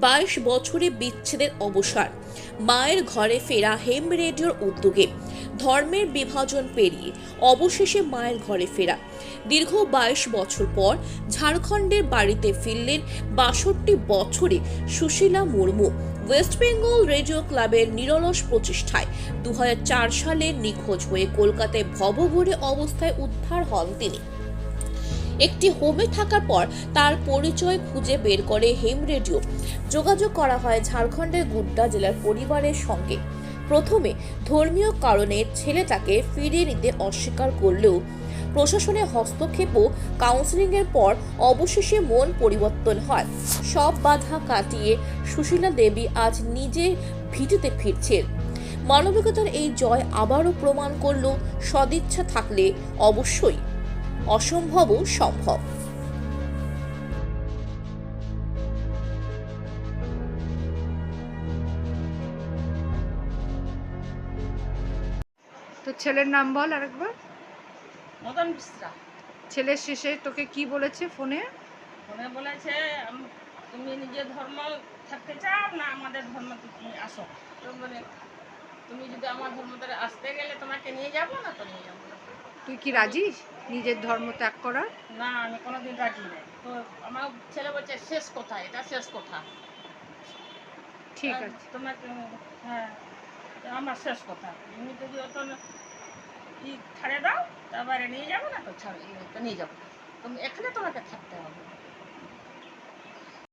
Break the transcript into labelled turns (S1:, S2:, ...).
S1: 22 বছরে বিচ্ছেদের অবসান, মায়ের ঘরে ফেরা হেম রেডিওর উদ্যোগে। ধর্মের বিভাজন পেরিয়ে অবশেষে মায়ের ঘরে ফেরা। দীর্ঘ 22 বছর পর ঝাড়খণ্ডের বাড়িতে ফিরলেন 62 বছরে সুশীলা মুর্মু। ওয়েস্ট বেঙ্গল রেডিও ক্লাবের নিরলস প্রচেষ্টায় 2004 সালে নিখোঁজ হয়ে কলকাতায় ভবঘুরে অবস্থায় উদ্ধার হন তিনি। একটি হোমে থাকার পর তার পরিচয় খুঁজে বের করে হেম রেডিও। যোগাযোগ করা হয় ঝাড়খণ্ডের গুড্ডা জেলার পরিবারের সঙ্গে। প্রথমে ধর্মীয় কারণে ছেলেটাকে ফিরিয়ে নিতে অস্বীকার করলেও প্রশাসনের হস্তক্ষেপ ও কাউন্সেলিংয়ের পর অবশেষে মন পরিবর্তন হয়। সব বাধা কাটিয়ে সুশীলা দেবী আজ নিজে ভিটেতে ফিরছেন। মানবিকতার এই জয় আবারও প্রমাণ করল সদিচ্ছা থাকলে অবশ্যই অসম্ভবও সম্ভব।
S2: তো ছেলের নাম বল আরেকবার।
S3: মদন মিশ্রা।
S2: ছেলের শেষে তোকে কি বলেছে ফোনে?
S3: ফোনে বলেছে তুমি নিজের ধর্ম থাকতে চাও না আমাদের ধর্ম তুমি আসো। তো বলে তুমি যদি আমার ধর্ম ধরে আসতে গেলে তোমাকে নিয়ে যাবো না, তো নিয়ে যাবো না।
S2: তুই কি রাজি নিজের ধর্ম ত্যাগ করার?
S3: না, আমি কোনোদিন রাজি নেই। তো আমার ছেলে বলছে শেষ কথা, এটা শেষ কথা।
S2: ঠিক আছে।
S3: তোমাকে হ্যাঁ, আমার শেষ কথা। তুমি যদি অত ছাড়ে দাও তারপরে নিয়ে যাবো না, তো ছাড়ো তো নিয়ে যাবো। তুমি এখানে তোমাকে থাকতে হবে।